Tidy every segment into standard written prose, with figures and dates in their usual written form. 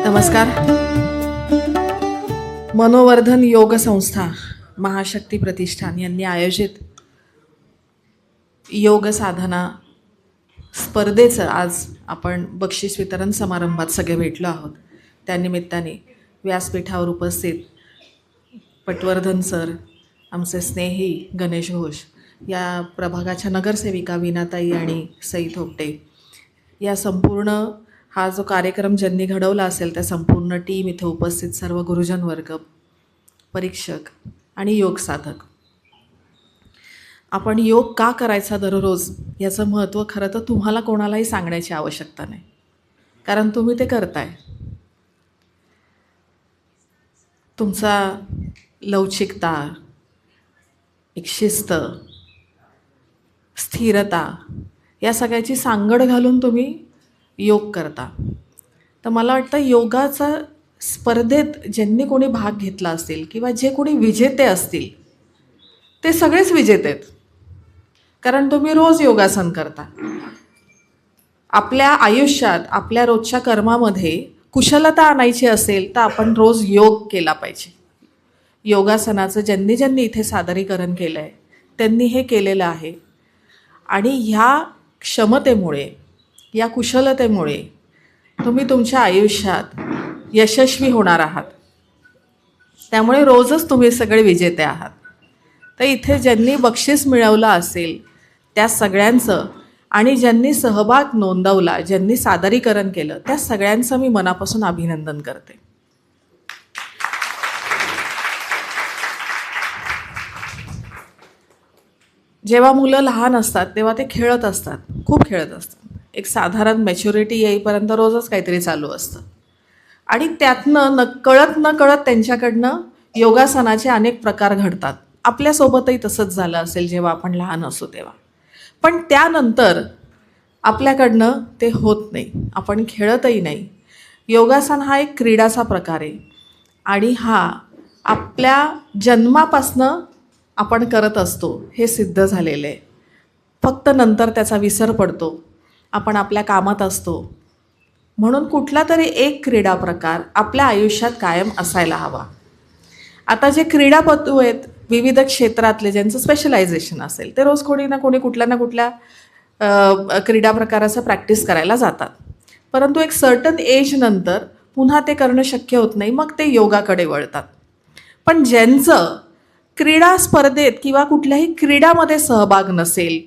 नमस्कार. मनोवर्धन योग संस्था महाशक्ती प्रतिष्ठान यांनी आयोजित योग साधना स्पर्धेचं आज आपण बक्षीस वितरण समारंभात सगळे भेटलो आहोत. त्यानिमित्ताने व्यासपीठावर उपस्थित पटवर्धन सर, आमचे स्नेही गणेश घोष, या प्रभागाच्या नगरसेविका वीणाताई आणि सई थोपटे, या संपूर्ण हा जो कार्यक्रम ज्यांनी घडवला असेल त्या संपूर्ण टीम, इथे उपस्थित सर्व गुरुजन वर्ग, परीक्षक आणि योग साधक. आपण योग का करायचा दररोज याचं महत्त्व खरं तर तुम्हाला कोणालाही सांगण्याची आवश्यकता नाही, कारण तुम्ही ते करताय. तुमचा लवचिकता, एक शिस्त, स्थिरता या सगळ्याची सांगड घालून तुम्ही योग करता. तर मला वाटतं योगाचा स्पर्धेत ज्यांनी कोणी भाग घेतला असेल किंवा जे कोणी विजेते असतील ते सगळेच विजेते आहेत, कारण तुम्ही रोज योगासन करता. आपल्या आयुष्यात, आपल्या रोजच्या कर्मामध्ये कुशलता आणायची असेल तर आपण रोज योग केला पाहिजे. योगासनाचं ज्यांनी ज्यांनी इथे सादरीकरण केलं आहे त्यांनी हे केलेलं आहे, आणि ह्या क्षमतेमुळे, या कुशलतेमुळे तुम्ही तुमच्या आयुष्यात यशस्वी होणार आहात. त्यामुळे रोजच तुम्ही सगळे विजेते आहात. तर इथे ज्यांनी बक्षीस मिळवलं असेल त्या सगळ्यांचं, आणि ज्यांनी सहभाग नोंदवला, ज्यांनी सादरीकरण केलं, त्या सगळ्यांचं मी मनापासून अभिनंदन करते. जेव्हा मुलं लहान असतात तेव्हा ते खेळत असतात, खूप खेळत असतात. एक साधारण मॅच्युरिटी येईपर्यंत रोजच काहीतरी चालू असतं, आणि त्यातनं कळत त्यांच्याकडनं योगासनाचे अनेक प्रकार घडतात. आपल्यासोबतही तसंच झालं असेल जेव्हा आपण लहान असू तेव्हा. पण त्यानंतर आपल्याकडनं ते होत नाही, आपण खेळतही नाही. योगासन हा एक क्रीडाचा प्रकार आहे, आणि हा आपल्या जन्मापासनं आपण करत असतो हे सिद्ध झालेलं आहे. फक्त नंतर त्याचा विसर पडतो, आपण आपल्या कामात असतो. म्हणून कुठला तरी एक क्रीडा प्रकार आपल्या आयुष्यात कायम असायला हवा. आता जे क्रीडापटू आहेत विविध क्षेत्रातले, ज्यांचं स्पेशलायझेशन असेल, ते रोज कोणी ना कोणी कुठल्या ना कुठल्या क्रीडा प्रकाराचं प्रॅक्टिस करायला जातात. परंतु एक सर्टन एज नंतर पुन्हा ते करणं शक्य होत नाही, मग ते योगाकडे वळतात. पण ज्यांचं क्रीडा स्पर्धेत किंवा कुठल्याही क्रीडामध्ये सहभाग नसेल,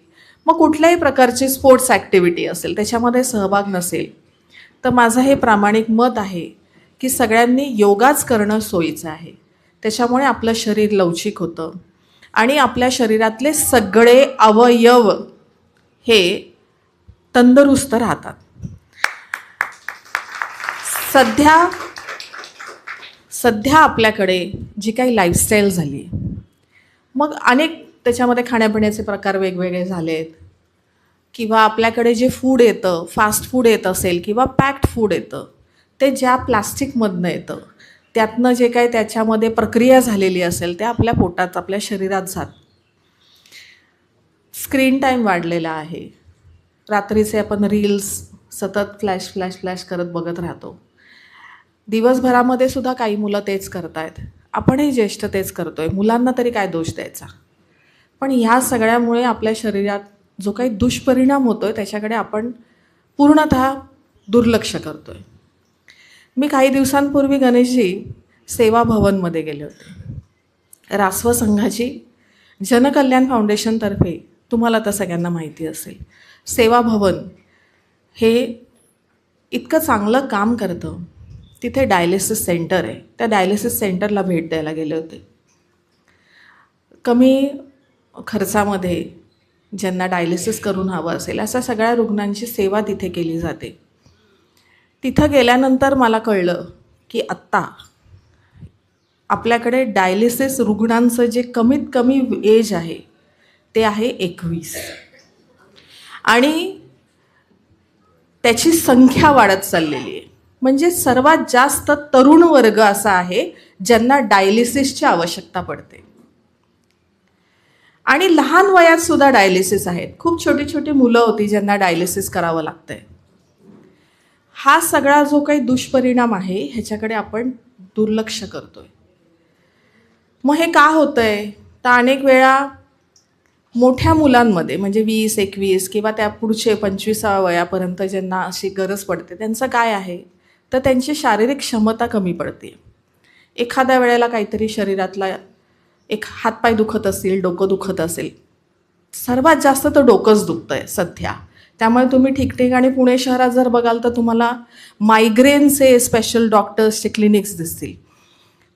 मग कुठल्याही प्रकारची स्पोर्ट्स ॲक्टिव्हिटी असेल त्याच्यामध्ये सहभाग नसेल, तर माझं हे प्रामाणिक मत आहे की सगळ्यांनी योगाच करणं सोयीचं आहे. त्याच्यामुळे आपलं शरीर लवचिक होतं आणि आपल्या शरीरातले सगळे अवयव हे तंदुरुस्त राहतात. सध्या आपल्याकडे जी काही लाईफस्टाईल झाली, मग अनेक त्याच्यामध्ये खाण्यापिण्याचे प्रकार वेगवेगळे झाले आहेत, किंवा आपल्याकडे जे फूड येतं, फास्ट फूड येत असेल किंवा पॅक्ड फूड येतं, ते ज्या प्लास्टिकमधनं येतं, त्यातनं जे काही त्याच्यामध्ये प्रक्रिया झालेली असेल ते आपल्या पोटात, आपल्या शरीरात जात. स्क्रीन टाईम वाढलेला आहे. रात्रीचे आपण रील्स सतत फ्लॅश करत बघत राहतो. दिवसभरामध्ये सुद्धा काही मुलं तेच करतायत, आपणही ज्येष्ठ तेच करतोय. मुलांना तरी काय दोष द्यायचा. पण ह्या सगळ्यामुळे आपल्या शरीरात जो काही दुष्परिणाम होतो आहे त्याच्याकडे आपण पूर्णतः दुर्लक्ष करतो आहे. मी काही दिवसांपूर्वी गणेशजी सेवा भवनमध्ये गेले होते. रासव संघाची जनकल्याण फाउंडेशनतर्फे, तुम्हाला तर सगळ्यांना माहिती असेल, सेवा भवन हे इतकं चांगलं काम करतं. तिथे डायलिसिस सेंटर आहे. त्या डायलिसिस सेंटरला भेट द्यायला गेले होते. कमी खर्चामध्ये ज्यांना डायलिसिस करून हवं असेल अशा सगळ्या रुग्णांची सेवा तिथे केली जाते. तिथं गेल्यानंतर मला कळलं की आत्ता आपल्याकडे डायलिसिस रुग्णांचं जे कमीत कमी एज आहे ते आहे 21, आणि त्याची संख्या वाढत चाललेली आहे. म्हणजे सर्वात जास्त तरुण वर्ग असा आहे ज्यांना डायलिसिसची आवश्यकता पडते. आणि लहान वयात सुद्धा डायलिसिस आहेत. खूप छोटी छोटी मुलं होती ज्यांना डायलिसिस करावं लागतंय. हा सगळा जो काही दुष्परिणाम आहे ह्याच्याकडे आपण दुर्लक्ष करतोय. मग हे का होतंय? तर अनेक वेळा मोठ्या मुलांमध्ये म्हणजे 20-21 किंवा त्या पुढचे 25व्या वयापर्यंत ज्यांना अशी गरज पडते त्यांचं काय आहे, तर त्यांची शारीरिक क्षमता कमी पडते. एखाद्या वेळेला काहीतरी शरीरातला एक हातपाय दुखत असतील, डोकं दुखत असेल, सर्वात जास्त तर डोकंच दुखतंय सध्या. त्यामुळे तुम्ही ठिकठिकाणी पुणे शहरात जर बघाल तर तुम्हाला मायग्रेनचे स्पेशल डॉक्टर्सचे क्लिनिक्स दिसतील.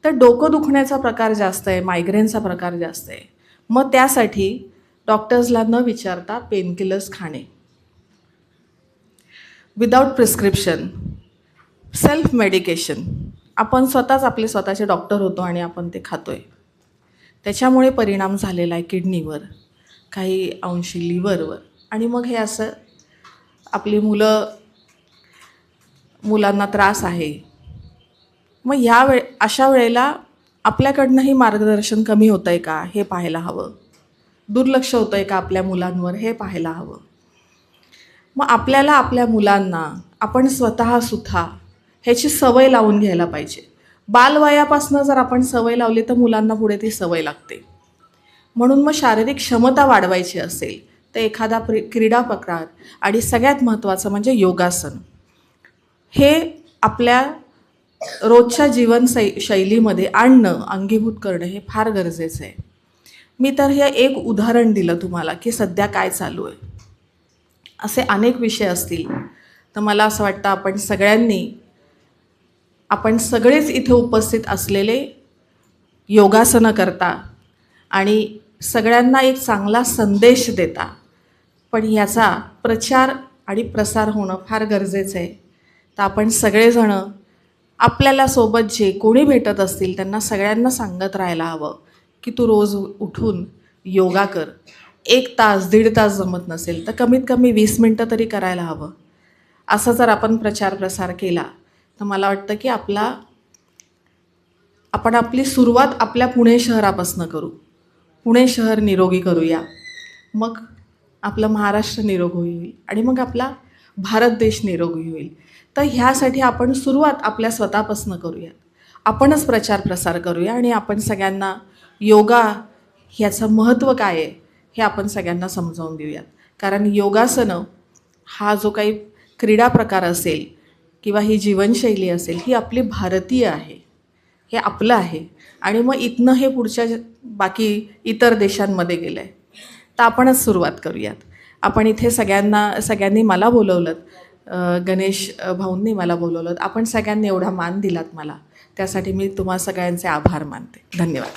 तर डोकं दुखण्याचा प्रकार जास्त आहे, मायग्रेनचा प्रकार जास्त आहे. मग त्यासाठी डॉक्टर्सला न विचारता पेनकिलर्स खाणे, विदाऊट प्रिस्क्रिप्शन, सेल्फ मेडिकेशन. आपण स्वतःच आपले स्वतःचे डॉक्टर होतो आणि आपण ते खातोय. त्याच्यामुळे परिणाम झालेला आहे किडनीवर, काही अंशी लिव्हरवर. आणि मग हे असं आपली मुलांना त्रास आहे. मग अशा वेळेला आपल्याकडनंही मार्गदर्शन कमी होतं आहे का हे पाहायला हवं. दुर्लक्ष होतं आहे का आपल्या मुलांवर हे पाहायला हवं. मग आपल्याला आपल्या मुलांना आपण स्वतःसुद्धा ह्याची सवय लावून घ्यायला पाहिजे. बालवयापासून जर आपण सवय लावली तर मुलांना पुढे ती सवय लागते. म्हणून मग शारीरिक क्षमता वाढवायची असेल तर एखादा क्रीडा प्रकार आणि सगळ्यात महत्त्वाचं म्हणजे योगासन हे आपल्या रोजच्या शैलीमध्ये आणणं, अंगीभूत करणं हे फार गरजेचं आहे. मी तर हे एक उदाहरण दिलं तुम्हाला की सध्या काय चालू आहे. असे अनेक विषय असतील तर मला असं वाटतं आपण सगळेच इथे उपस्थित असलेले योगासनं करता आणि सगळ्यांना एक चांगला संदेश देता, पण याचा प्रचार आणि प्रसार होणं फार गरजेचं आहे. तर आपण सगळेजणं आपल्याला सोबत जे कोणी भेटत असतील त्यांना सगळ्यांना सांगत राहायला हवं की तू रोज उठून योगा कर. 1 तास 1.5 तास जमत नसेल तर कमीत कमी 20 मिनटं तरी करायला हवं. असं जर आपण प्रचार प्रसार केला तर मला वाटतं की आपण आपली सुरुवात आपल्या पुणे शहरापासून करू. पुणे शहर निरोगी करूया, मग आपलं महाराष्ट्र निरोगी होईल आणि मग आपला भारत देश निरोगी होईल. तर ह्यासाठी आपण सुरुवात आपल्या स्वतःपासून करूयात. आपणच प्रचार प्रसार करूया आणि आपण सगळ्यांना योगा ह्याचं महत्त्व काय आहे हे आपण सगळ्यांना समजावून देऊयात. कारण योगासनं हा जो काही क्रीडा प्रकार असेल किंवा ही जीवनशैली असेल ही आपली भारतीय आहे, हे आपलं आहे. आणि मग इथनं हे पुढच्या बाकी इतर देशांमध्ये गेलं आहे. तर आपणच सुरुवात करूयात. आपण इथे सगळ्यांनी मला बोलवलं, गणेश भाऊंनी मला बोलवलं, आपण सगळ्यांनी एवढा मान दिलात मला, त्यासाठी मी तुम्हा सगळ्यांचे आभार मानते. धन्यवाद.